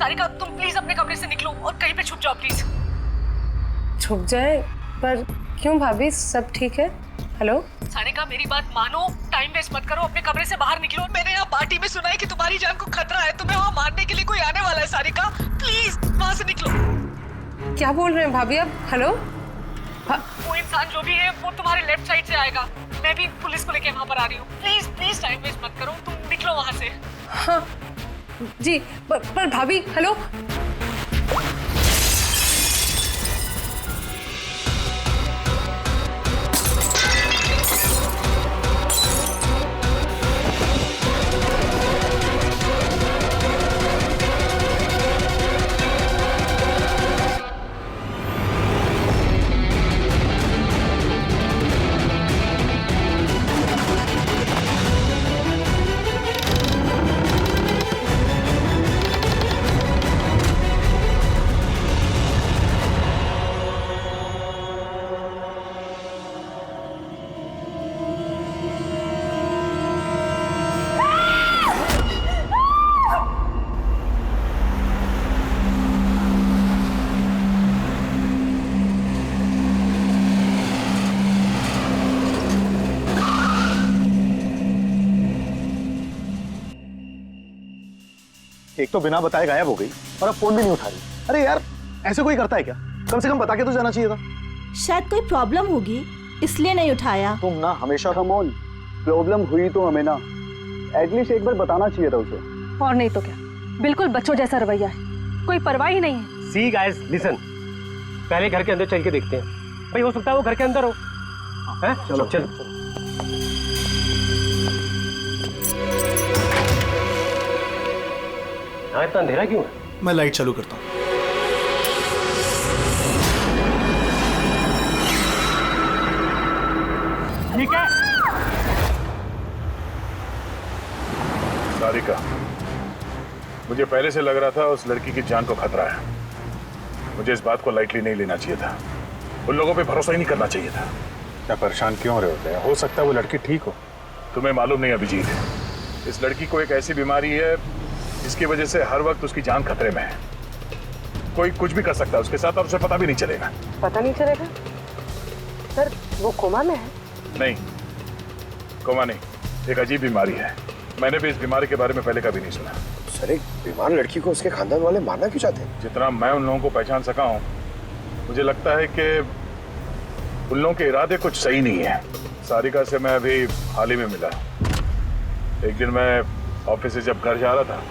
सारिका तुम प्लीज अपने कमरे से निकलो और कहीं पे छुप जाओ प्लीज। छुप जाए? पर क्यों भाभी, सब ठीक है? हेलो सारिका मेरी बात मानो, टाइम वेस्ट मत करो, अपने कमरे से बाहर निकलो। मैंने यहाँ पार्टी में सुना है कि तुम्हारी जान को खतरा है, तुम्हें वहाँ मारने के लिए कोई आने वाला है। सारिका प्लीज वहाँ से निकलो। क्या बोल रहे हैं भाभी आप? हेलो वो इंसान जो भी है वो तुम्हारे लेफ्ट साइड से आएगा। मैं भी पुलिस को लेके वहाँ पर आ रही हूँ। प्लीज प्लीज टाइम वेस्ट मत करो, तुम निकलो वहाँ से। हाँ जी, पर भाभी हेलो। एक तो बिना बताए गायब हो गई और अब फोन भी नहीं उठा रही। अरे यार, ऐसे कोई करता है क्या? कम से कम बता के तो जाना चाहिए था। शायद कोई प्रॉब्लम होगी इसलिए नहीं उठाया। तुम ना हमेशा कमोल, प्रॉब्लम हुई तो हमें ना एटलीस्ट एक बार बताना चाहिए था उसे। और नहीं तो क्या, बिल्कुल बच्चों जैसा रवैया है, कोई परवाह ही नहीं है। सी गाइस लिसन, पहले घर के अंदर चल के देखते हैं। भाई हो सकता है वो घर के अंदर हो। हैं? चलो चलो। यहाँ इतना अंधेरा क्यों है? मैं लाइट चालू करता हूँ। ठीक है। सारिका, मुझे पहले से लग रहा था उस लड़की की जान को खतरा है। मुझे इस बात को लाइटली नहीं लेना चाहिए था। उन लोगों पे भरोसा ही नहीं करना चाहिए था। क्या परेशान क्यों हो रहे होते हैं? हो सकता है वो लड़की ठीक हो। तुम्हें मालूम नहीं अभिजीत, इस लड़की को एक ऐसी बीमारी है जिसकी वजह से हर वक्त उसकी जान खतरे में है। कोई कुछ भी कर सकता है उसके साथ और उसे पता भी नहीं चलेगा। पता नहीं चलेगा? सर वो कोमा में है? नहीं, कोमा नहीं, एक अजीब बीमारी है। मैंने भी इस बीमारी के बारे में पहले कभी नहीं सुना। सर, एक बीमार लड़की को उसके खानदान वाले मारना क्यों चाहते हैं? जितना मैं उन लोगों को पहचान सका हूँ, मुझे लगता है कि उन लोगों के इरादे कुछ सही नहीं है। सारिका से मैं अभी हाल ही में मिला। एक दिन मैं ऑफिस से जब घर जा रहा था,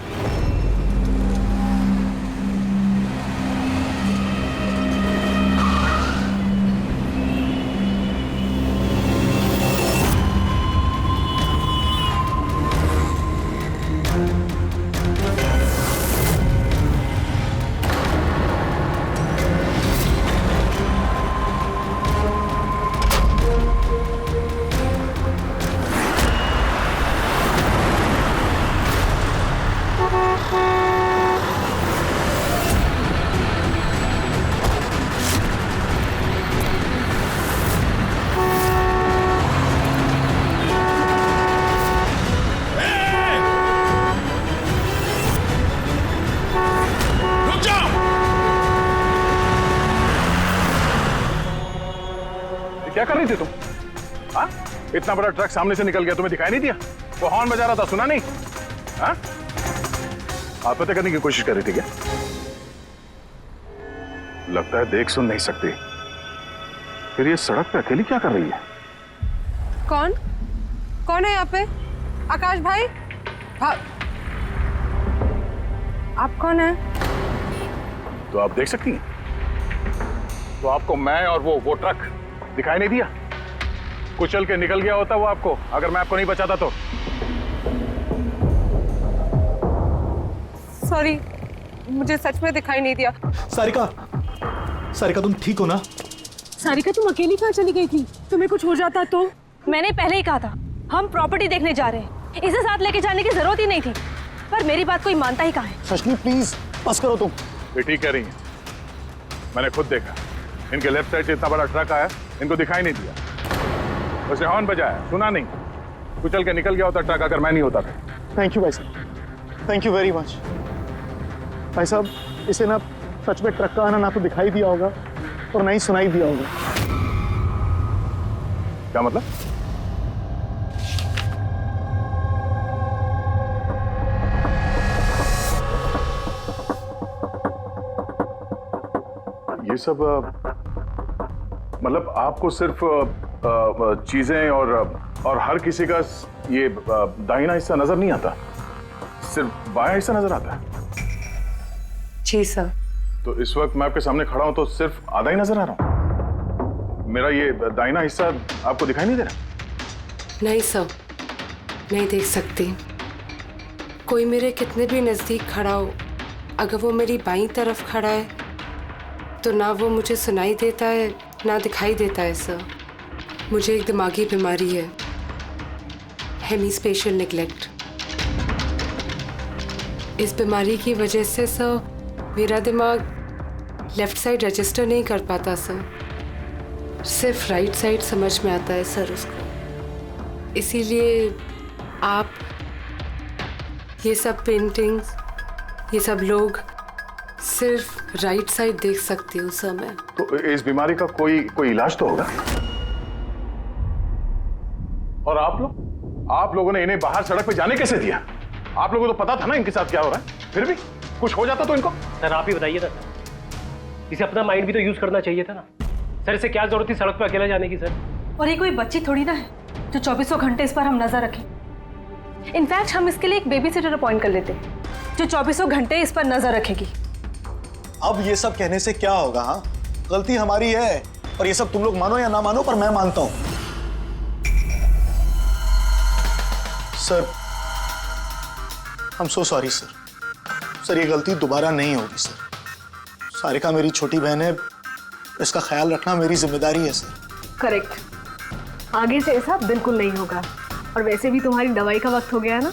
क्या कर रही थी तुम? हाँ? इतना बड़ा ट्रक सामने से निकल गया, तुम्हें दिखाई नहीं दिया? वो हॉर्न बजा रहा था, सुना नहीं? हाँ? आत्महत्या करने की कोशिश कर रही थी क्या? लगता है देख सुन नहीं सकती। फिर ये सड़क पे अकेली क्या कर रही है? कौन कौन है यहाँ पे? आकाश भाई? आप कौन है? तो आप देख सकती हैं? तो आपको मैं और वो ट्रक दिखाई नहीं दिया? कुचल के निकल गया होता वो आपको, अगर मैं आपको नहीं बचाता तो। सॉरी, मुझे सच में दिखाई नहीं दिया। सारिका तुम ठीक हो ना? सारिका तुम अकेली कहाँ चली गई थी? तुम्हें कुछ हो जाता तो? मैंने पहले ही कहा था हम प्रॉपर्टी देखने जा रहे हैं, इसे साथ लेके जाने की जरूरत ही नहीं थी, पर मेरी बात कोई मानता ही कहाँ है। सचनी प्लीज बस करो तुम। ये ठीक कह रही हैं, मैंने खुद देखा। इनके लेफ्ट साइड से इतना बड़ा ट्रक आया, इनको दिखाई नहीं दिया। उसने हॉर्न बजाया, सुना नहीं। कुचल के निकल गया होता ट्रक अगर मैं नहीं होता था। थैंक यू भाई साहब, थैंक यू वेरी मच। भाई साहब, इसे ना सच में ट्रक का आना ना तो दिखाई दिया होगा और ना ही सुनाई दिया होगा। क्या मतलब? ये सब मतलब आपको सिर्फ चीजें और हर किसी का ये दाहिना हिस्सा नजर नहीं आता, सिर्फ बायां हिस्सा नजर आता है। जी सर। तो इस वक्त मैं आपके सामने खड़ा हूं तो सिर्फ आधा ही नजर आ रहा हूं। मेरा ये दाहिना हिस्सा आपको दिखाई नहीं दे रहा? नहीं सर, नहीं देख सकती। कोई मेरे कितने भी नज़दीक खड़ा हो, अगर वो मेरी बाईं तरफ खड़ा है तो ना वो मुझे सुनाई देता है ना दिखाई देता है सर। मुझे एक दिमागी बीमारी है, हेमीस्पेशियल निग्लेक्ट। इस बीमारी की वजह से सर मेरा दिमाग लेफ्ट साइड रजिस्टर नहीं कर पाता सर, सिर्फ राइट साइड समझ में आता है सर उसको। इसीलिए आप ये सब पेंटिंग्स, ये सब लोग सिर्फ राइट साइड देख सकती हूँ सर मैं। तो इस बीमारी का कोई इलाज तो होगा। और आप लोगों ने इन्हें बाहर सड़क पे जाने कैसे दिया? आप लोगों को तो पता था ना इनके साथ क्या हो रहा है, फिर भी कुछ हो जाता तो इनको। सर आप ही बताइए ना सर, इसे अपना माइंड भी तो यूज करना चाहिए था ना सर। इसे क्या जरूरत थी सड़क पे अकेला जाने की सर? और ये कोई बच्ची थोड़ी ना है जो 24 घंटे इस पर हम नजर रखें। इनफैक्ट हम इसके लिए एक बेबी सिटर अपॉइंट कर लेते जो 24 घंटे इस पर नजर रखेगी। अब ये सब कहने से क्या होगा? हाँ, गलती हमारी है और ये सब तुम लोग मानो या ना मानो, पर मैं मानता हूं। Sir, I am so sorry sir. Sir, ये गलती दोबारा नहीं होगी सर। सारिका मेरी छोटी बहन है, इसका ख्याल रखना मेरी जिम्मेदारी है सर। करेक्ट, आगे से ऐसा बिल्कुल नहीं होगा। और वैसे भी तुम्हारी दवाई का वक्त हो गया है ना,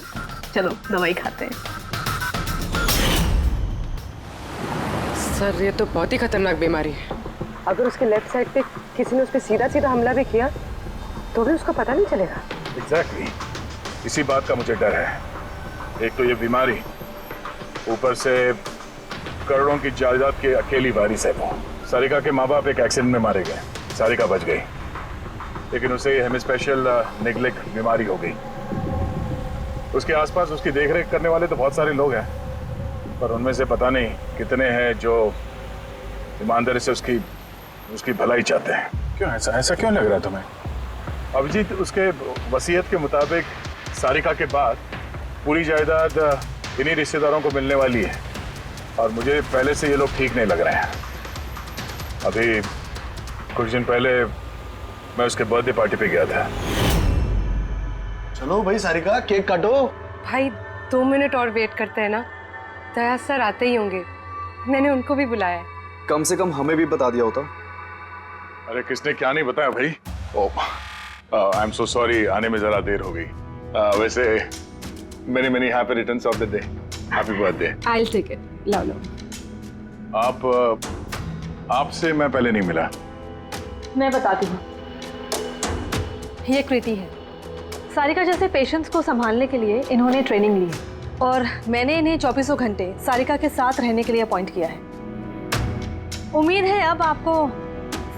चलो दवाई खाते हैं। सर ये तो बहुत ही खतरनाक बीमारी है। अगर उसके लेफ्ट साइड पे किसी ने उस पर सीधा सीधा हमला भी किया तो भी उसका पता नहीं चलेगा। एग्जैक्टली, इसी बात का मुझे डर है। एक तो ये बीमारी, ऊपर से करोड़ों की जायदाद के अकेली वारिस है वो। सारिका के माँ बाप एक एक्सीडेंट में मारे गए, सारिका बच गई, लेकिन उसे हेमीस्पेशियल निग्लेक्ट बीमारी हो गई। उसके आसपास उसकी देखरेख करने वाले तो बहुत सारे लोग हैं, पर उनमें से पता नहीं कितने हैं जो ईमानदारी से उसकी भलाई चाहते हैं। क्यों ऐसा क्यों लग रहा है तुम्हें? अभिजीत, उसके वसीयत के मुताबिक सारिका के बाद पूरी जायदाद इन्हीं रिश्तेदारों को मिलने वाली है, और मुझे पहले से ये लोग ठीक नहीं लग रहे हैं। अभी कुछ दिन पहले मैं उसके बर्थडे पार्टी पे गया था। चलो भाई सारिका, केक काटो। भाई 2 मिनट और वेट करते हैं ना, दया सर आते ही होंगे। मैंने उनको भी बुलाया है। कम से कम हमें भी बता दिया होता। अरे किसने क्या नहीं बताया भाई। ओह, आई एम सो सॉरी, आने में जरा देर हो गई। वैसे many happy returns of the day, happy birthday. I will take it. लो लो। आपसे मैं पहले नहीं मिला। मैं बताती हूँ, ये कृति है। सारिका जैसे पेशेंट्स को संभालने के लिए इन्होंने ट्रेनिंग ली है, और मैंने इन्हें 24 घंटे सारिका के साथ रहने के लिए अपॉइंट किया है। उम्मीद है अब आपको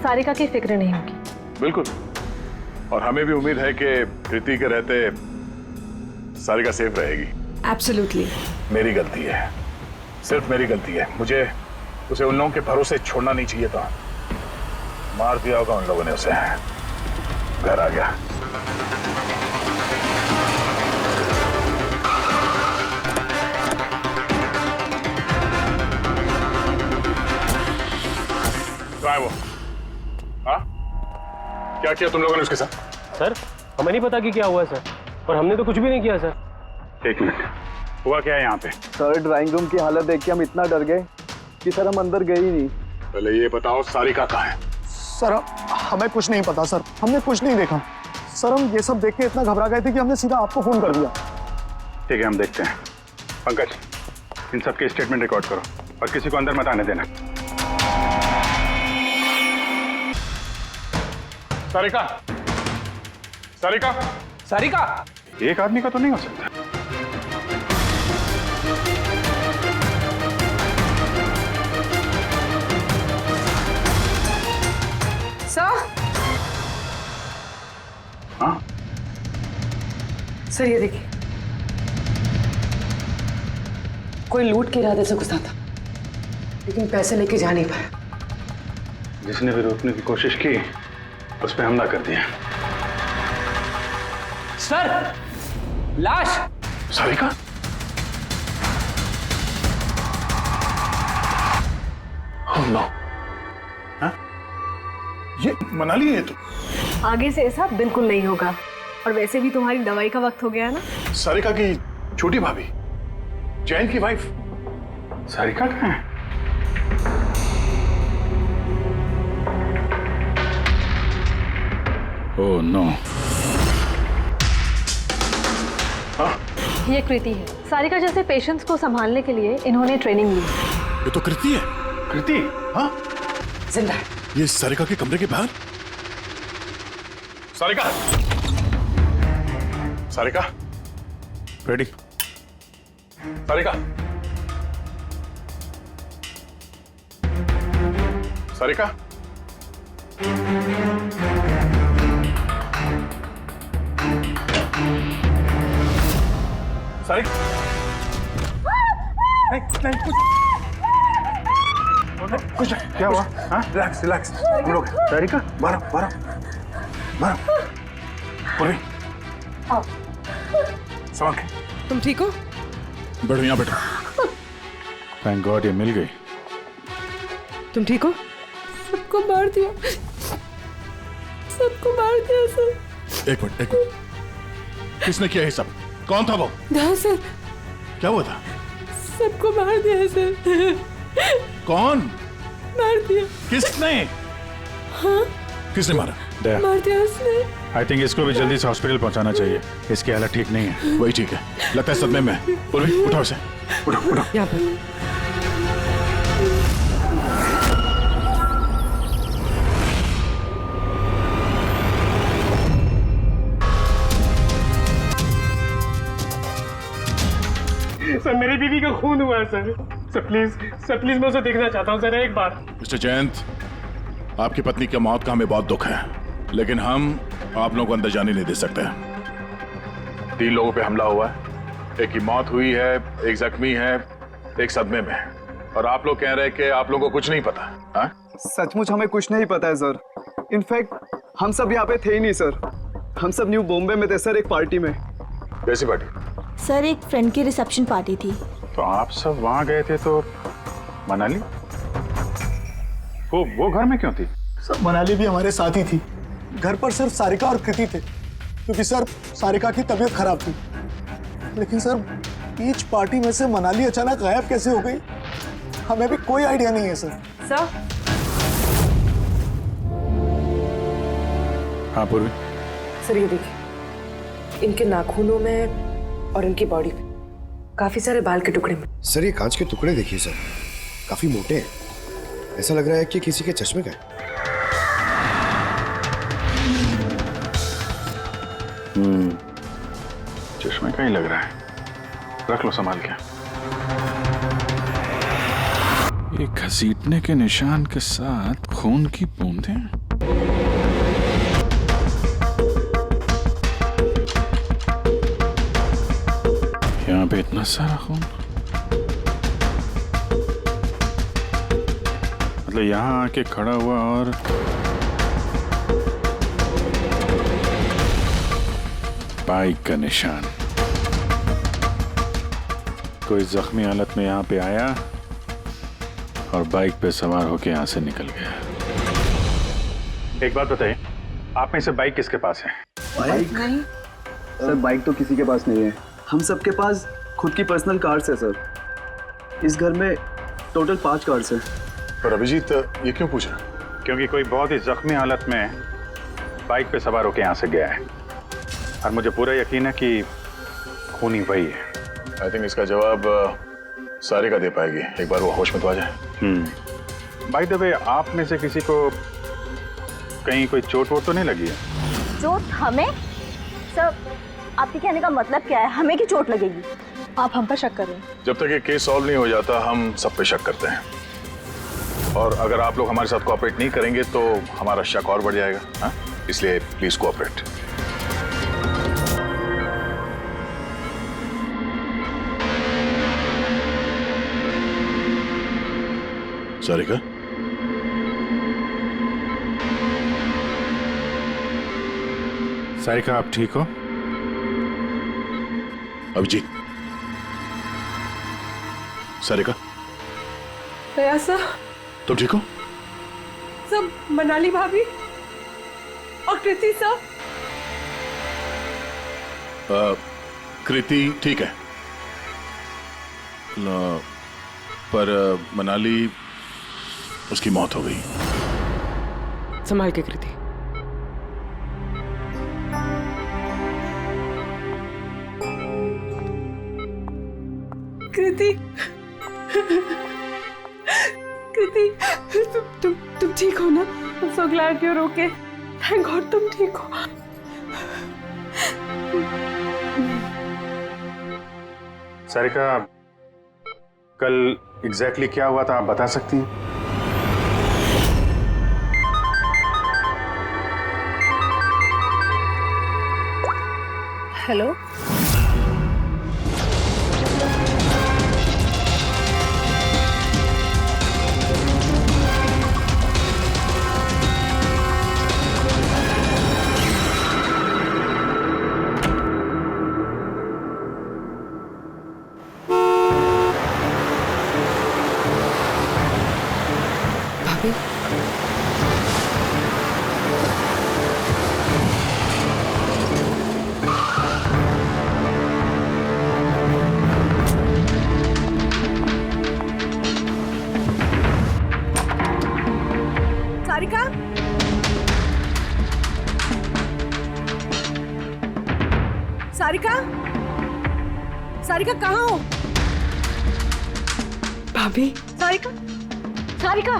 सारिका की फिक्र नहीं होगी। बिल्कुल, और हमें भी उम्मीद है कि कृति के रहते सारिका सेफ रहेगी। एब्सोल्युटली। मेरी गलती है, सिर्फ मेरी गलती है। मुझे उसे उन लोगों के भरोसे छोड़ना नहीं चाहिए था। मार दिया होगा उन लोगों ने उसे। घर आ गया। कहाँ है वो? हाँ, क्या किया तुम लोगों ने उसके साथ? सर हमें नहीं पता कि क्या हुआ है सर, और हमने तो कुछ भी नहीं किया सर। एक मिनट, हुआ क्या है यहाँ पे? सर ड्राइंग रूम की हालत देख के हम इतना डर गए कि सर हम अंदर गए ही नहीं। पहले ये बताओ सारिका कहाँ है? सर, हमें कुछ नहीं पता सर, हमने कुछ नहीं देखा सर। हम ये सब देख के इतना घबरा गए थे कि हमने सीधा आपको फोन कर दिया। ठीक है, हम देखते हैं। पंकज, इन सब के स्टेटमेंट रिकॉर्ड करो और किसी को अंदर मत आने देना। सारिका, सारिका, सारिका, एक आदमी का तो नहीं हो सकता। सर ये देखिए, कोई लूट के इरादे से घुसा था, लेकिन पैसे लेके जा नहीं पाया। जिसने भी रोकने की कोशिश की उस पर हमला कर दिया। सर, लाश। सारिका? Oh no! हाँ? ये मनाली है तो? आगे से ऐसा बिल्कुल नहीं होगा, और वैसे भी तुम्हारी दवाई का वक्त हो गया है ना। सारिका की छोटी भाभी, जैन की वाइफ। सारिका कहाँ है? Oh no. ये कृति है। सारिका जैसे पेशेंट्स को संभालने के लिए इन्होंने ट्रेनिंग ली। ये तो कृति है। कृति? हाँ? जिंदा है। ये सारिका के कमरे के बाहर? सारिका! सारिका? रेडी? सारिका? सारिका? सारिका? नहीं, कुछ क्या हुआ? हाँ? रिलैक्स रिलैक्स, हम लोग। सारिका? बारह पूर्वी संभाल के। तुम ठीक हो? बैठो यहाँ बैठो। थैंक गॉड ये मिल गई। तुम ठीक हो? सबको मार दिया, सबको मार दिया सर। एक मिनट। किसने किया ये सब? कौन था वो? हाँ सर। क्या हुआ था? सबको मार दिया सर। कौन मार दिया? किसने? हाँ? किसने मारा? मार दिया उसने। आई थिंक इसको भी जल्दी से हॉस्पिटल पहुंचाना चाहिए। इसकी हालत ठीक नहीं है। वही ठीक है, लगता है सदमे में है। पूर्वी उठाओ इसे, उठो। यहाँ पर। सर मेरी बीवी का खून हुआ है सर प्लीज मैं उसे देखना चाहता हूँ सर एक बार। मिस्टर जयंत, आपकी पत्नी की मौत का हमें बहुत दुख है, लेकिन हम आप लोगों को अंदर जाने नहीं दे सकते। 3 लोगों पे हमला हुआ है, एक की मौत हुई है, एक जख्मी है, एक सदमे में, और आप लोग कह रहे हैं कि आप लोगों को कुछ नहीं पता। हाँ? सचमुच हमें कुछ नहीं पता है सर। इनफैक्ट हम सब यहाँ पे थे ही नहीं सर। हम सब न्यू बॉम्बे में थे सर, एक पार्टी में। कैसी पार्टी? सर एक फ्रेंड की रिसेप्शन पार्टी थी। तो आप सब वहां गए थे तो मनाली वो घर में क्यों थी? सर मनाली भी हमारे साथ ही थी। घर पर सिर्फ सारिका और कृति थे, क्योंकि सर सारिका की तबीयत खराब थी। लेकिन सर बीच पार्टी में से मनाली अचानक गायब कैसे हो गई, हमें भी कोई आइडिया नहीं है सर। सर? हाँ पूर्वी। सर ये देखिए, इनके नाखूनों में और इनकी बॉडी पे काफी सारे बाल के टुकड़े में। सर ये कांच के टुकड़े देखिए सर, काफी मोटे हैं। ऐसा लग रहा है कि किसी के चश्मे का है। चश्मे का ही लग रहा है। रख लो संभाल के। ये घसीटने के निशान के साथ खून की बूंदें। यहाँ पे इतना सारा खून, मतलब यहाँ आके खड़ा हुआ और बाइक का निशान। कोई जख्मी हालत में यहाँ पे आया और बाइक पे सवार होके यहाँ से निकल गया। एक बात बताइए, आप में से बाइक किसके पास है? बाइक नहीं सर, बाइक तो किसी के पास नहीं है। हम सबके पास खुद की पर्सनल कार्स है सर। इस घर में टोटल 5 कार्स हैं। पर अभिजीत ये क्यों पूछ रहा? क्योंकि कोई बहुत ही जख्मी हालत में बाइक पे सवार होकर यहाँ से गया है, और मुझे पूरा यकीन है कि खूनी वही है। आई थिंक इसका जवाब सारिका दे पाएगी। एक बार वो होश में तो आ जाए। बाय द वे, आप में से किसी को कहीं कोई चोट वोट तो नहीं लगी है? चोट हमें? सर आपके कहने का मतलब क्या है? हमें की चोट लगेगी? आप हम पर शक कर रहे हैं? जब तक ये केस सॉल्व नहीं हो जाता हम सब पे शक करते हैं, और अगर आप लोग हमारे साथ कोऑपरेट नहीं करेंगे तो हमारा शक और बढ़ जाएगा। हाँ? इसलिए प्लीज कोऑपरेट। सारिका, सारिका आप ठीक हो? अभिजीत, सारिका दया सर, तुम ठीक हो? सब मनाली भाभी और कृति सर। कृति ठीक है, पर मनाली, उसकी मौत हो गई। संभाल के कृति। कृति, कृति, तुम ठीक हो ना? I'm so glad you're okay. Thank God तुम ठीक हो। सारिका, कल एग्जैक्टली क्या हुआ था आप बता सकती हैं? हेलो, भाभी, सारिका, सारिका, सारिका कहाँ हो? भाभी, सारिका, सारिका,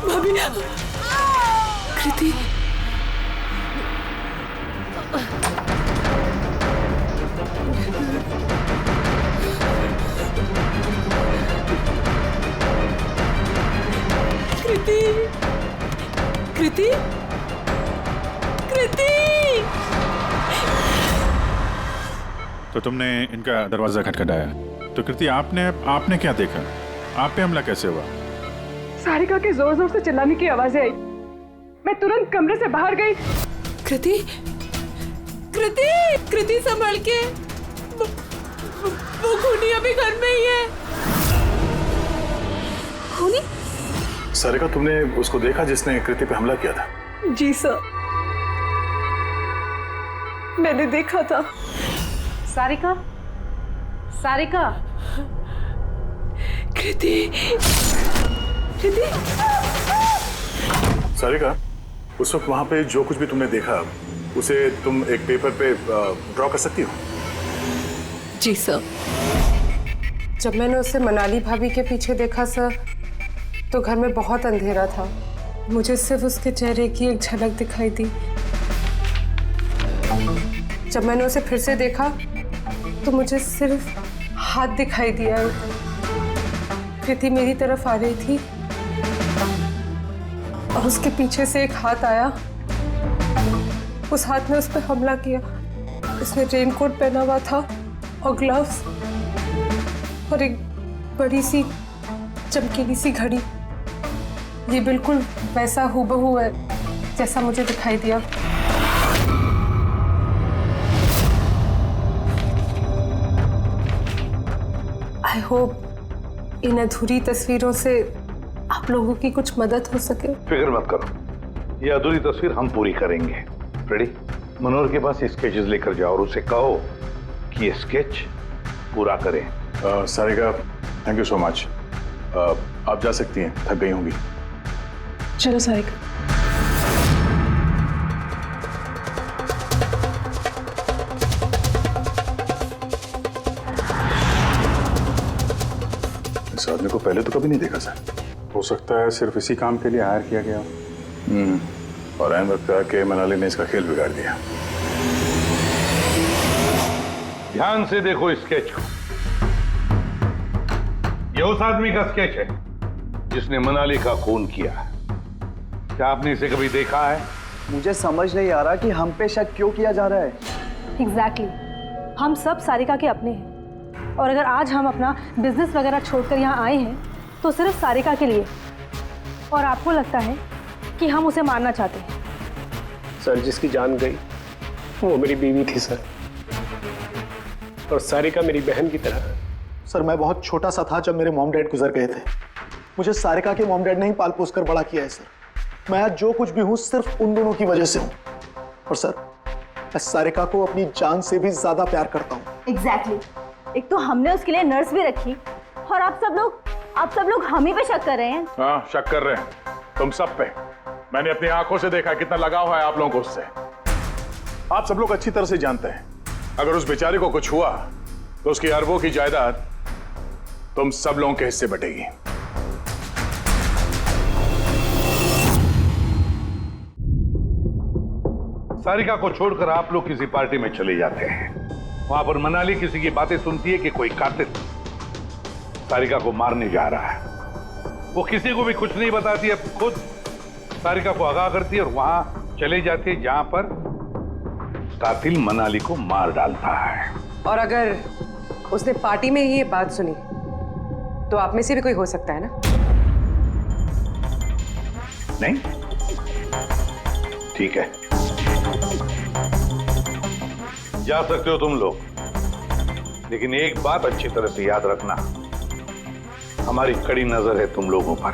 भाभी, कृति, कृति, कृति, कृति। तो तुमने इनका दरवाजा खटखटाया, तो कृति आपने क्या देखा? आप पे हमला कैसे हुआ? सारिका के जोर जोर से चिल्लाने की आवाजें आई। मैं तुरंत कमरे से बाहर गई। कृति, कृति, कृति संभल के, वो खूनी अभी घर में ही है। खूनी? सारिका, तुमने उसको देखा जिसने कृति पे हमला किया था? जी सर, मैंने देखा था। सारिका, सारिका, कृति, कृति, सारिका, उस वक्त वहां पे जो कुछ भी तुमने देखा उसे तुम एक पेपर पे ड्रॉ कर सकती हो? जी सर। जब मैंने उसे मनाली भाभी के पीछे देखा सर, तो घर में बहुत अंधेरा था। मुझे सिर्फ उसके चेहरे की एक झलक दिखाई दी। जब मैंने उसे फिर से देखा तो मुझे सिर्फ हाथ दिखाई दिया। कृति मेरी तरफ आ रही थी और उसके पीछे से एक हाथ आया। उस हाथ ने उस पर हमला किया। उसने रेनकोट पहना हुआ था और ग्लव्स और एक बड़ी सी चमकीली सी घड़ी। ये बिल्कुल वैसा हूबहू है जैसा मुझे दिखाई दिया। आई होप इन अधूरी तस्वीरों से आप लोगों की कुछ मदद हो सके। फिक्र मत करो, ये अधूरी तस्वीर हम पूरी करेंगे। रेडी? मनोहर के पास स्केचेस लेकर जाओ और उसे कहो कि ये स्केच पूरा करें। Sarika, thank you so much. आप जा सकती हैं, थक गई होंगी। चलो सारिका। इस आदमी को पहले तो कभी नहीं देखा सर। हो सकता है सिर्फ इसी काम के लिए हायर किया गया। और ऐन वक्त आके मनाली ने इसका खेल बिगाड़ दिया। ध्यान से देखो इस स्केच को। ये उस आदमी का स्केच है जिसने मनाली का खून किया। क्या आपने इसे कभी देखा है? मुझे समझ नहीं आ रहा कि हम पे शक क्यों किया जा रहा है। एग्जैक्टली हम सब सारिका के अपने हैं और अगर आज हम अपना बिजनेस वगैरह छोड़कर यहाँ आए हैं तो सिर्फ सारिका के लिए, और आपको लगता है कि हम उसे मारना चाहते हैं। सर जिसकी जान गई वो मेरी बीवी थी सर, और सारिका मेरी बहन की तरह। सर मैं बहुत छोटा सा था जब मेरे मॉम डैड गुजर गए थे। मुझे सारिका के मॉम डैड ने ही पाल पोस कर बड़ा किया है सर। मैं आज जो कुछ भी हूं सिर्फ उन दोनों की वजह से हूं। और सर मैं सारिका को अपनी जान से भी ज्यादा प्यार करता हूं। एग्जैक्टली एक तो हमने उसके लिए नर्स भी रखी और आप सब लोग हम ही पे शक कर रहे हैं। हाँ, शक कर रहे हैं तुम सब पे। मैंने अपनी आंखों से देखा कितना लगाव है आप लोगों को उससे। आप सब लोग अच्छी तरह से जानते हैं अगर उस बेचारे को कुछ हुआ तो उसकी अरबों की जायदाद तुम सब लोगों के हिस्से बटेगी। सारिका को छोड़कर आप लोग किसी पार्टी में चले जाते हैं। वहां पर मनाली किसी की बातें सुनती है कि कोई कातिल सारिका को मारने जा रहा है। वो किसी को भी कुछ नहीं बताती, अब खुद सारिका को आगाह करती है और वहां चले जाती है जहां पर कातिल मनाली को मार डालता है। और अगर उसने पार्टी में ही ये बात सुनी तो आप में से भी कोई हो सकता है ना? नहीं? ठीक है, जा सकते हो तुम लोग, लेकिन एक बात अच्छी तरह से याद रखना, हमारी कड़ी नजर है तुम लोगों पर।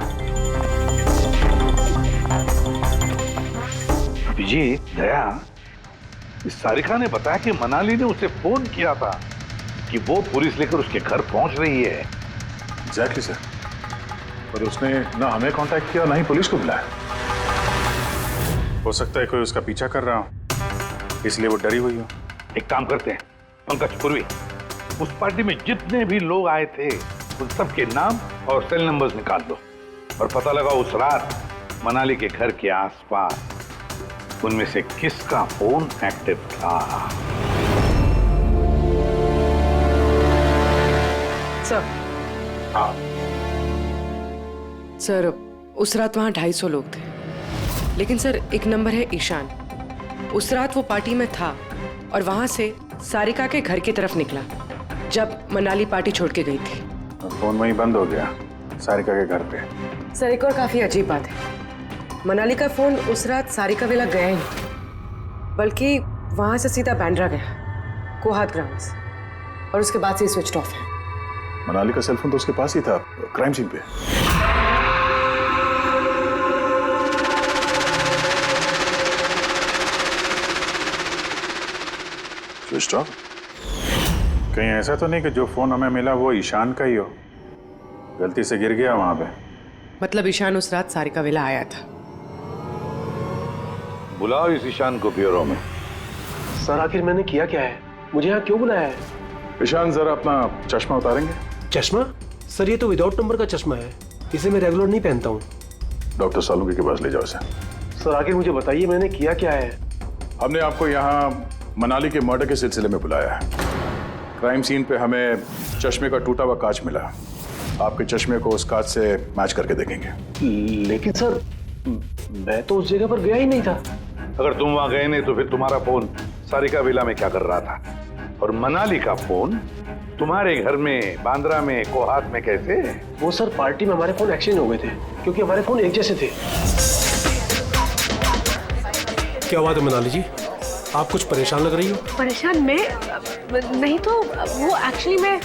अभिजीत, दया, इस सारिका ने बताया कि मनाली ने उसे फोन किया था कि वो पुलिस लेकर उसके घर पहुंच रही है। एग्जैक्टली सर, पर उसने ना हमें कांटेक्ट किया ना ही पुलिस को बुलाया। हो सकता है कोई उसका पीछा कर रहा हो, इसलिए वो डरी हुई हो। एक काम करते हैं पंकज, पूर्वी, उस पार्टी में जितने भी लोग आए थे उन सबके नाम और सेल नंबर्स निकाल दो और पता लगा उस रात मनाली के घर के आसपास उनमें से किसका फोन एक्टिव था। सर। हाँ सर, उस रात वहां 250 लोग थे, लेकिन सर एक नंबर है ईशान। उस रात वो पार्टी में था और वहां से सारिका के घर की तरफ निकला जब मनाली पार्टी छोड़ के गई थी। फोन वहीं बंद हो गया सारिका के घर पे। सर एक और काफी अजीब बात है, मनाली का फोन उस रात सारिका विला गया ही नहीं, बल्कि वहां से सीधा बांद्रा गया, कोहात ग्राउंड्स, और उसके बाद से स्विच ऑफ है। मनाली का सेलफोन तो उसके पास ही था क्राइम सीन पे। Switch off? कहीं ऐसा तो नहीं कि जो फोन हमें मिला वो ईशान का ही हो, गलती से गिर गया वहां पे? मतलब ईशान उस रात सारिका विला आया था। बुलाओ इस ईशान को ब्यूरो में। सर आखिर मैंने किया क्या है, मुझे यहाँ क्यों बुलाया है? ईशान जरा अपना चश्मा उतारेंगे? चश्मा? सर ये तो विदाउट नंबर का चश्मा है, इसे मैं रेगुलर नहीं पहनता हूँ। डॉक्टर सालुंके के पास ले जाओ इसे। सर आखिर मुझे बताइए मैंने किया क्या है? हमने आपको यहाँ मनाली के मर्डर के सिलसिले में बुलाया है। क्राइम सीन पे हमें चश्मे का टूटा हुआ कांच मिला। आपके चश्मे को उस कांच से मैच करके देखेंगे। लेकिन सर मैं तो उस जगह पर गया ही नहीं था। अगर तुम वहां गए नहीं तो फिर तुम्हारा फोन सारिका विला में क्या कर रहा था? और मनाली का फोन तुम्हारे घर में बांद्रा में कोहात में कैसे? वो सर पार्टी में हमारे फोन एक्सचेंज हो गए थे क्योंकि हमारे फोन एक जैसे थे। क्या बात है मनाली जी, आप कुछ परेशान लग रही हो? परेशान मैं नहीं, तो वो एक्चुअली मैं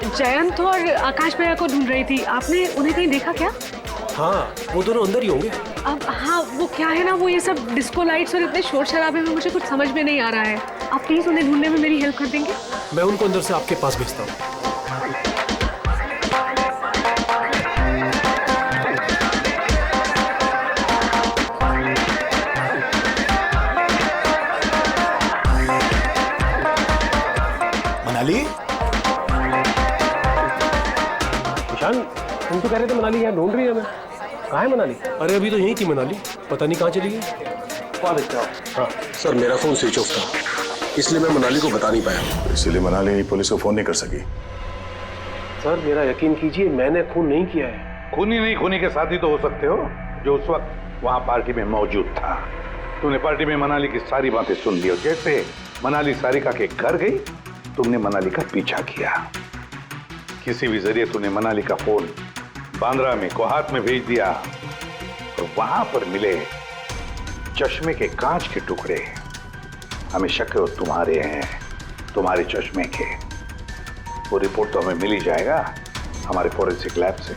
जयंत और आकाश भैया को ढूंढ रही थी। आपने उन्हें कहीं देखा क्या? हाँ वो दोनों अंदर ही होंगे। अब हाँ वो क्या है ना, वो ये सब डिस्को लाइट्स और इतने शोर शराबे में मुझे कुछ समझ में नहीं आ रहा है। आप प्लीज उन्हें ढूंढने में मेरी हेल्प कर देंगे? मैं उनको अंदर से आपके पास भेजता हूँ। मनाली? ईशान तुम तो कह रहे थे मनाली यहाँ ढूंढ रही है। मैं कहाँ है मनाली? अरे अभी तो यहीं थी मनाली, पता नहीं कहाँ चली गई। हाँ सर मेरा फोन स्विच ऑफ था। इसलिए मैं मनाली को बता नहीं पाया। इसीलिए मनाली पुलिस को फोन नहीं कर सकी। सर मेरा यकीन कीजिए, मैंने खून नहीं किया है। खूनी नहीं, खूनी के साथी तो हो सकते हो जो उस वक्त वहां पार्टी में मौजूद था। तूने पार्टी में मनाली की सारी बातें सुन ली और जैसे मनाली सारिका के घर गई तुमने मनाली का पीछा किया। किसी भी जरिए तूने मनाली का फोन बांद्रा में कोहात में भेज दिया और वहां पर मिले चश्मे के कांच के टुकड़े हमें शक है वो तुम्हारे हैं, तुम्हारे चश्मे के। वो रिपोर्ट तो हमें मिल ही जाएगा हमारे फोरेंसिक लैब से।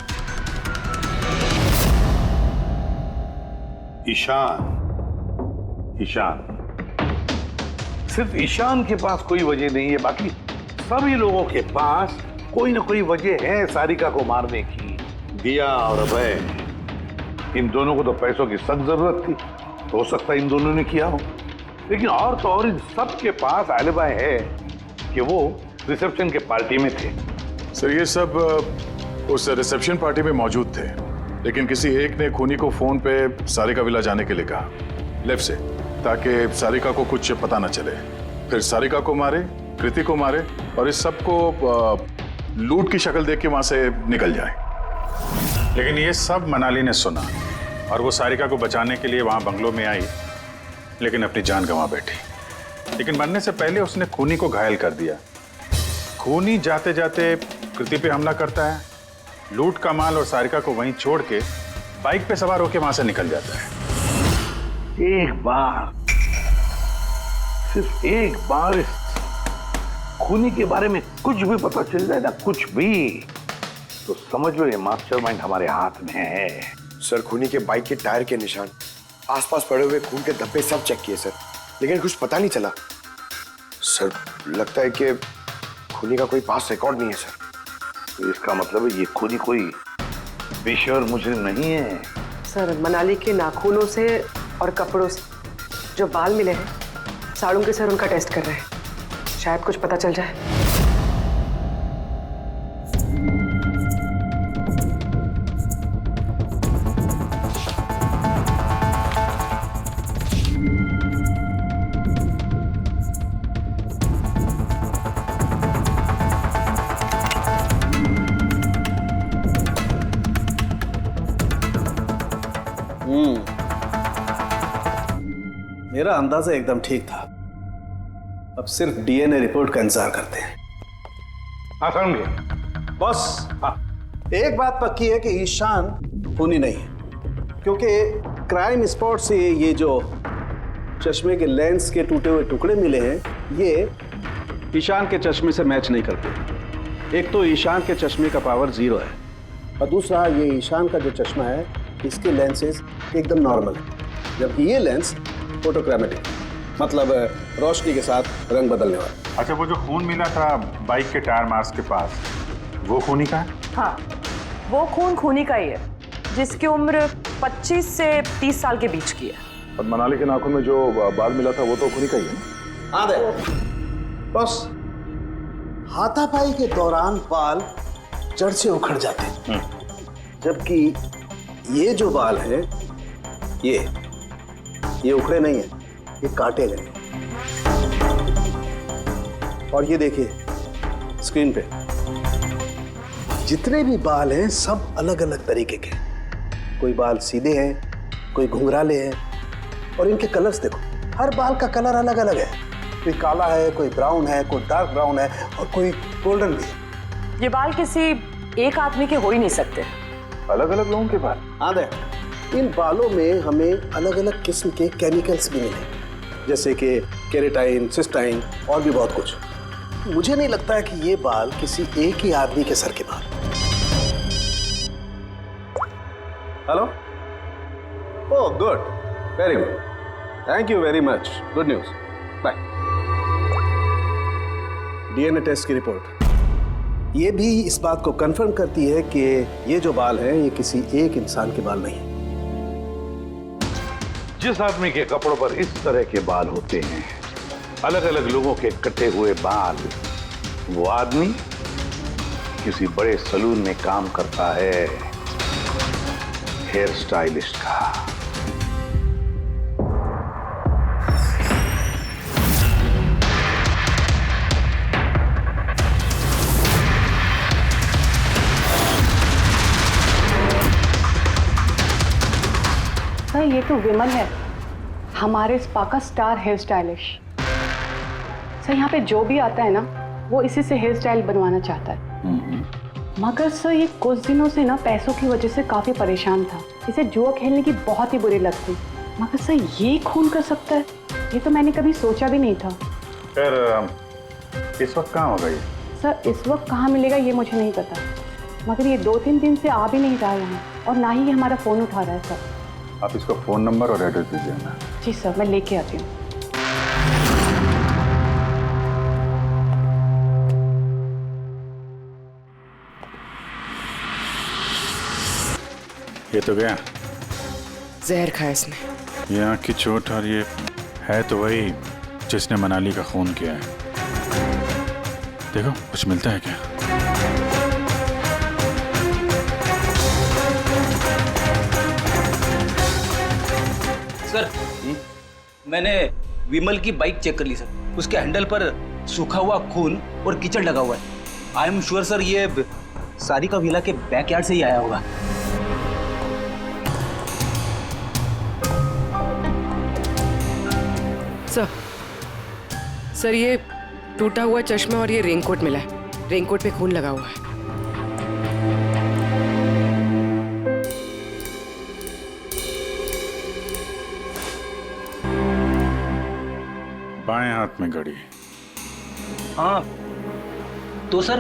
ईशान, ईशान, सिर्फ ईशान के पास कोई वजह नहीं है, बाकी सभी लोगों के पास कोई ना कोई वजह है सारिका को मारने की। दिया और अभय, इन दोनों को तो पैसों की सख्त जरूरत थी, तो हो सकता है इन दोनों ने किया हो। लेकिन और तो और इन सब के पास एलिबाई है कि वो रिसेप्शन के पार्टी में थे। सर ये सब उस रिसेप्शन पार्टी में मौजूद थे, लेकिन किसी एक ने खूनी को फोन पे सारिका विला जाने के लिए कहा लेफ्ट से, ताकि सारिका को कुछ पता न चले। फिर सारिका को मारे, कृति को मारे और इस सब को लूट की शक्ल देख के वहां से निकल जाए। लेकिन ये सब मनाली ने सुना और वो सारिका को बचाने के लिए वहां बंगलों में आई, लेकिन अपनी जान गंवा बैठी। लेकिन मरने से पहले उसने खूनी को घायल कर दिया। खूनी जाते जाते कृति पे हमला करता है, लूट का माल और सारिका को वहीं छोड़ के बाइक पे सवार होकर वहां से निकल जाता है। एक बार, सिर्फ एक बार इस खूनी के बारे में कुछ भी पता चल जाए ना, कुछ भी, तो समझ लो ये मास्टरमाइंड हमारे हाथ में है। सर खूनी के बाइक के टायर के निशान, आसपास पड़े हुए खून के धब्बे सब चेक किए सर, लेकिन कुछ पता नहीं चला। सर लगता है कि खूनी का कोई पास रिकॉर्ड नहीं है सर। तो इसका मतलब है ये खूनी कोई पेशेवर मुजरिम नहीं है। सर मनाली के नाखूनों से और कपड़ों से जो बाल मिले हैं, साड़ों के सर उनका टेस्ट कर रहे हैं, शायद कुछ पता चल जाए। मेरा अंदाजा एकदम ठीक था। अब सिर्फ डीएनए रिपोर्ट का इंतजार करते हैं। हाँ समझे बॉस, एक बात पक्की है कि ईशान खूनी नहीं है, क्योंकि क्राइम स्पॉट से ये जो चश्मे के लेंस के टूटे हुए टुकड़े मिले हैं, ये ईशान के चश्मे से मैच नहीं करते। एक तो ईशान के चश्मे का पावर 0 है और दूसरा ये ईशान का जो चश्मा है इसके लेंसेज एकदम नॉर्मल है, जबकि ये लेंस फोटोक्रोमेटिक, मतलब रोशनी के साथ रंग बदलने वाला। अच्छा, वो जो खून मिला था बाइक के टायर मार्क्स के पास, वो खूनी का है? हाँ, वो खून खूनी का ही है, जिसकी उम्र 25 से 30 साल के बीच की है। और मनाली के नाखून में जो बाल मिला था वो तो खूनी का ही है ना? हाँ दे बस, हाथापाई के दौरान बाल जड़ से उखड़ जाते हैं, जबकि ये जो बाल है ये उखड़े नहीं है, ये काटे गए। और ये देखिए स्क्रीन पे जितने भी बाल हैं सब अलग अलग तरीके के। कोई बाल सीधे हैं, कोई घुंघराले हैं, और इनके कलर्स देखो, हर बाल का कलर अलग अलग है। कोई काला है, कोई ब्राउन है, कोई डार्क ब्राउन है और कोई गोल्डन भी है। ये बाल किसी एक आदमी के हो ही नहीं सकते। अलग अलग लोगों के बाल? हाँ दे, इन बालों में हमें अलग अलग किस्म के केमिकल्स भी मिले, जैसे कि केराटिन, सिस्टाइन और भी बहुत कुछ। मुझे नहीं लगता है कि ये बाल किसी एक ही आदमी के सर के बाल। Hello, oh good, very good, thank you very much, good news, bye. DNA test की रिपोर्ट ये भी इस बात को कंफर्म करती है कि ये जो बाल हैं ये किसी एक इंसान के बाल नहीं। जिस आदमी के कपड़ों पर इस तरह के बाल होते हैं, अलग अलग लोगों के कटे हुए बाल, वो आदमी किसी बड़े सलून में काम करता है, हेयर स्टाइलिस्ट का। सर ये तो विमल है, हमारे स्पा का स्टार हेयर स्टाइलिश। सर यहाँ पे जो भी आता है ना वो इसी से हेयर स्टाइल बनवाना चाहता है। मगर सर ये कुछ दिनों से ना पैसों की वजह से काफ़ी परेशान था। इसे जुआ खेलने की बहुत ही बुरी लत थी। मगर सर ये खून कर सकता है, ये तो मैंने कभी सोचा भी नहीं था। फिर इस वक्त कहाँ होगा ये? सर इस वक्त कहाँ मिलेगा ये मुझे नहीं पता, मगर ये 2-3 दिन से आ भी नहीं रहा है यहाँ, और ना ही ये हमारा फ़ोन उठा रहा है। सर आप इसको फ़ोन नंबर और एड्रेस दीजिए ना। जी सर, मैं लेके आती हूँ। ये तो गया, जहर खाया इसने। ये आँख की चोट, और ये है तो वही जिसने मनाली का खून किया है। देखो कुछ मिलता है क्या? सर मैंने विमल की बाइक चेक कर ली सर, उसके हैंडल पर सूखा हुआ खून और कीचड़ लगा हुआ है। आई एम श्योर सर ये सारिका विला के बैकयार्ड से ही आया होगा। सर ये टूटा हुआ चश्मा और ये रेनकोट मिला है। रेनकोट पे खून लगा हुआ है। बाएं हाथ में घड़ी। हाँ तो सर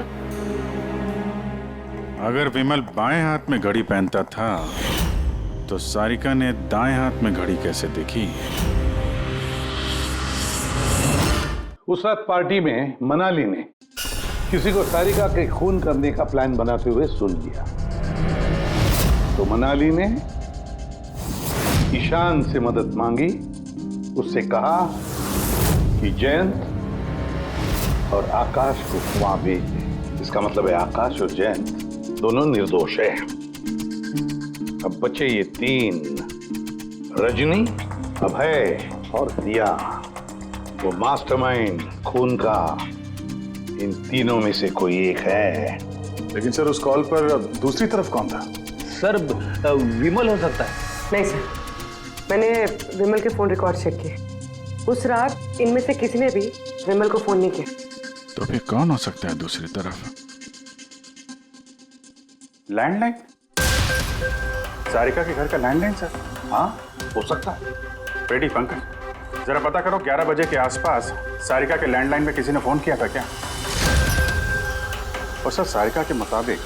अगर विमल बाएं हाथ में घड़ी पहनता था तो सारिका ने दाएं हाथ में घड़ी कैसे देखी? उस रात पार्टी में मनाली ने किसी को सारिका के खून करने का प्लान बनाते हुए सुन लिया, तो मनाली ने ईशान से मदद मांगी। उससे कहा कि जयंत और आकाश को वहां भेज दे। इसका मतलब है आकाश और जयंत दोनों निर्दोष है। अब बचे ये 3, रजनी, अभय और दिया। वो मास्टरमाइंड खून का इन तीनों में से कोई एक है। लेकिन सर उस कॉल पर दूसरी तरफ कौन था? सर विमल हो सकता है। नहीं सर, मैंने विमल के फोन रिकॉर्ड चेक किए। उस रात इनमें से किसी ने भी विमल को फोन नहीं किया। तो फिर कौन हो सकता है दूसरी तरफ? लैंडलाइन? सारिका के घर का लैंडलाइन सर? हाँ हो सकता है। रेडी पंकज, जरा पता करो 11 बजे के आसपास सारिका के लैंडलाइन में किसी ने फोन किया था क्या? और सर सारिका के मुताबिक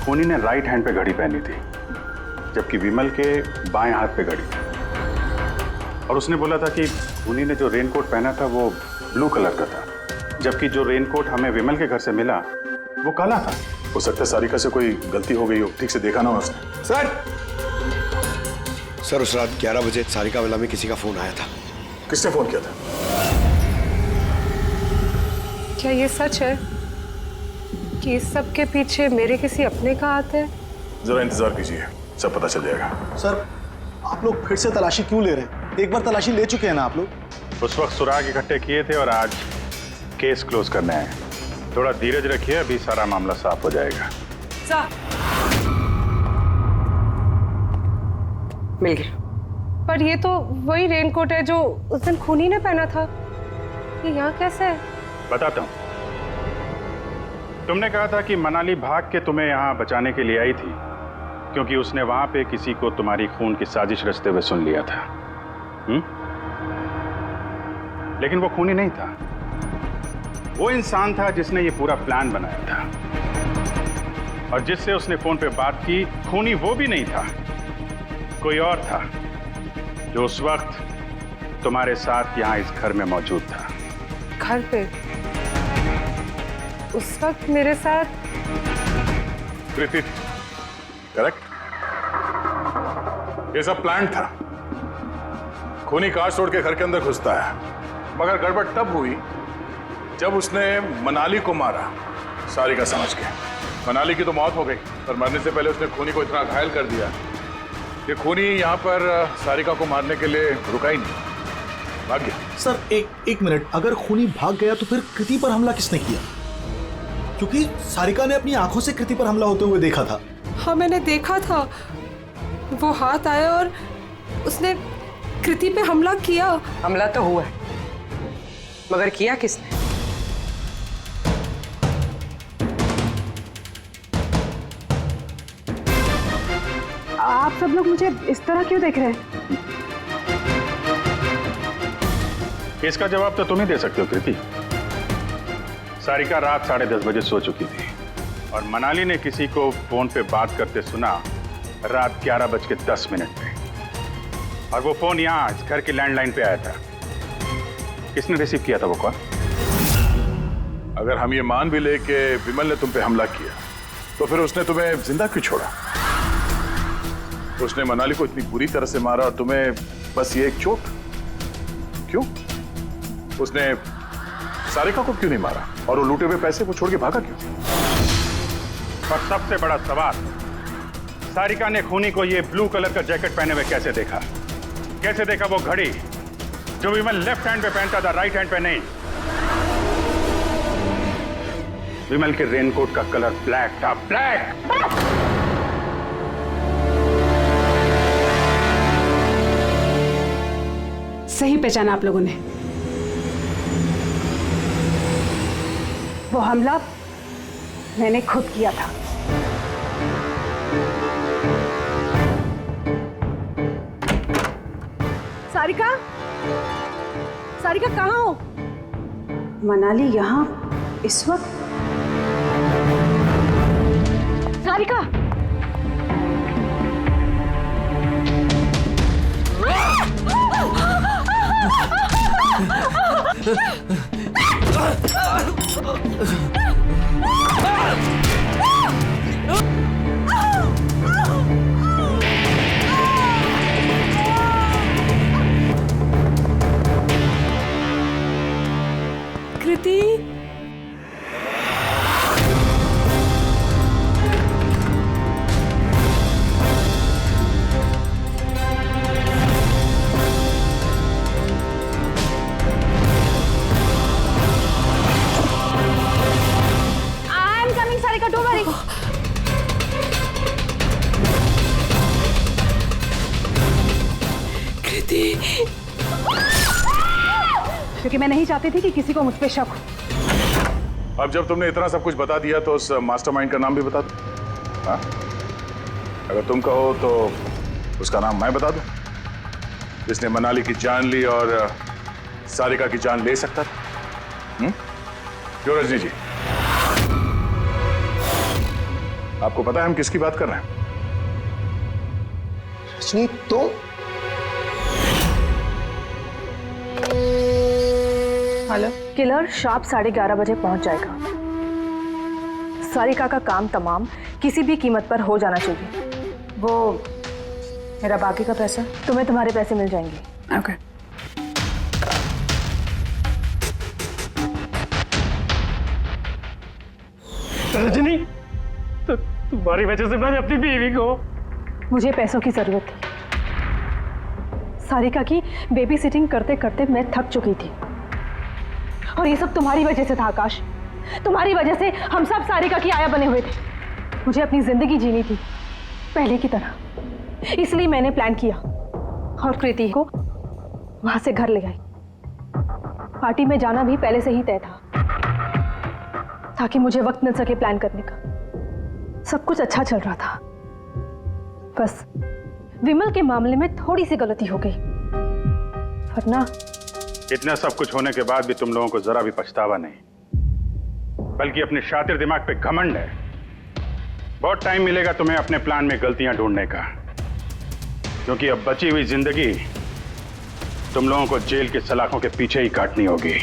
खूनी ने राइट हैंड पे घड़ी पहनी थी, जबकि विमल के बाएं हाथ पे घड़ी थी। और उसने बोला था कि खूनी ने जो रेनकोट पहना था वो ब्लू कलर का था, जबकि जो रेनकोट हमें विमल के घर से मिला वो काला था। हो सकता है सारिका से कोई गलती हो गई हो, ठीक से देखा ना हो उसने। सर उस रात 11 बजे सारिका विला में किसी का फोन आया था। किसने फोन किया था? क्या ये सच है कि इस सब के पीछे मेरे किसी अपने का हाथ है? जरा इंतजार कीजिए, सब पता चल जाएगा। सर आप लोग फिर से तलाशी क्यों ले रहे हैं? एक बार तलाशी ले चुके हैं ना आप लोग। उस वक्त सुराग इकट्ठे किए थे और आज केस क्लोज करने आए। थोड़ा धीरज रखिए, अभी सारा मामला साफ हो जाएगा। मिल गया। पर ये तो वही रेनकोट है जो उस दिन खूनी ने पहना था। ये यहाँ कैसे है? बताता हूँ। तुमने कहा था कि मनाली भाग के तुम्हें यहाँ बचाने के लिए आई थी, क्योंकि उसने वहां पे किसी को तुम्हारी खून की साजिश रचते हुए सुन लिया था। लेकिन वो खूनी नहीं था। वो इंसान था जिसने ये पूरा प्लान बनाया था, और जिससे उसने फोन पे बात की, खूनी वो भी नहीं था, कोई और था जो उस वक्त तुम्हारे साथ यहाँ इस घर में मौजूद था। घर पे? उस वक्त मेरे साथ? कृति, करेक्ट। ये सब प्लान था। खूनी कांच तोड़ के घर के अंदर घुसता है, मगर गड़बड़ तब हुई जब उसने मनाली को मारा, सारिका समझ के। मनाली की तो मौत हो गई, पर मरने से पहले उसने खूनी को इतना घायल कर दिया कि खूनी यहाँ पर सारिका को मारने के लिए रुका ही नहीं, भाग गया। सर एक मिनट, अगर खूनी भाग गया तो फिर कृति पर हमला किसने किया? क्योंकि सारिका ने अपनी आंखों से कृति पर हमला होते हुए देखा था। हाँ मैंने देखा था, वो हाथ आया और उसने कृति पे हमला किया। हमला तो हुआ है, मगर किया किसने? आप सब लोग मुझे इस तरह क्यों देख रहे हैं? इसका जवाब तो तुम ही दे सकते हो कृति। सारिका रात 10:30 बजे सो चुकी थी और मनाली ने किसी को फोन पे बात करते सुना रात 11:10 पे, और वो फोन यहाँ इस घर के लैंडलाइन पे आया था। किसने रिसीव किया था वो कॉल? अगर हम ये मान भी ले कि विमल ने तुम पे हमला किया, तो फिर उसने तुम्हें जिंदा क्यों छोड़ा? उसने मनाली को इतनी बुरी तरह से मारा और तुम्हें बस ये एक चोट? क्यों? उसने सारिका को क्यों नहीं मारा? और वो लूटे हुए पैसे को छोड़ के भागा क्यों? और सबसे बड़ा सवाल, सारिका ने खूनी को ये ब्लू कलर का जैकेट पहने हुए कैसे देखा? कैसे देखा वो घड़ी जो विमल लेफ्ट हैंड पे पहनता था, राइट हैंड पे नहीं? विमल के रेनकोट का कलर ब्लैक था, ब्लैक। सही पहचाना आप लोगों ने। वो हमला मैंने खुद किया था। सारिका, सारिका कहाँ हो? मनाली यहाँ इस वक्त? सारिका, कृति, क्योंकि मैं नहीं चाहती थी कि किसी को मुझ पे शक हो। अब जब तुमने इतना सब कुछ बता दिया तो उस मास्टरमाइंड का नाम भी बता दो। हाँ? अगर तुम कहो तो उसका नाम मैं बता दूं, जिसने मनाली की जान ली और सारिका की जान ले सकता था। क्यों रजनी जी, आपको पता है हम किसकी बात कर रहे हैं? रजनी तो हेलो, किलर शार्प 11:30 बजे पहुंच जाएगा। सारिका का काम तमाम किसी भी कीमत पर हो जाना चाहिए। वो मेरा बाकी का पैसा, तुम्हें तुम्हारे पैसे मिल जाएंगे। ओके। रजनी, तो तुम्हारी वजह से मैंने अपनी बीवी को, मुझे पैसों की जरूरत थी। सारिका की बेबी सिटिंग करते करते मैं थक चुकी थी, और ये सब तुम्हारी वजह से था आकाश। तुम्हारी वजह से हम सब सारिका की आया बने हुए थे। मुझे अपनी जिंदगी जीनी थी पहले की तरह, इसलिए मैंने प्लान किया और कृति को वहां से घर ले आई। पार्टी में जाना भी पहले से ही तय था, ताकि मुझे वक्त मिल सके प्लान करने का। सब कुछ अच्छा चल रहा था, बस विमल के मामले में थोड़ी सी गलती हो गई, वरना इतना सब कुछ होने के बाद भी तुम लोगों को जरा भी पछतावा नहीं, बल्कि अपने शातिर दिमाग पे घमंड है। बहुत टाइम मिलेगा तुम्हें अपने प्लान में गलतियां ढूंढने का, क्योंकि अब बची हुई जिंदगी तुम लोगों को जेल के सलाखों के पीछे ही काटनी होगी।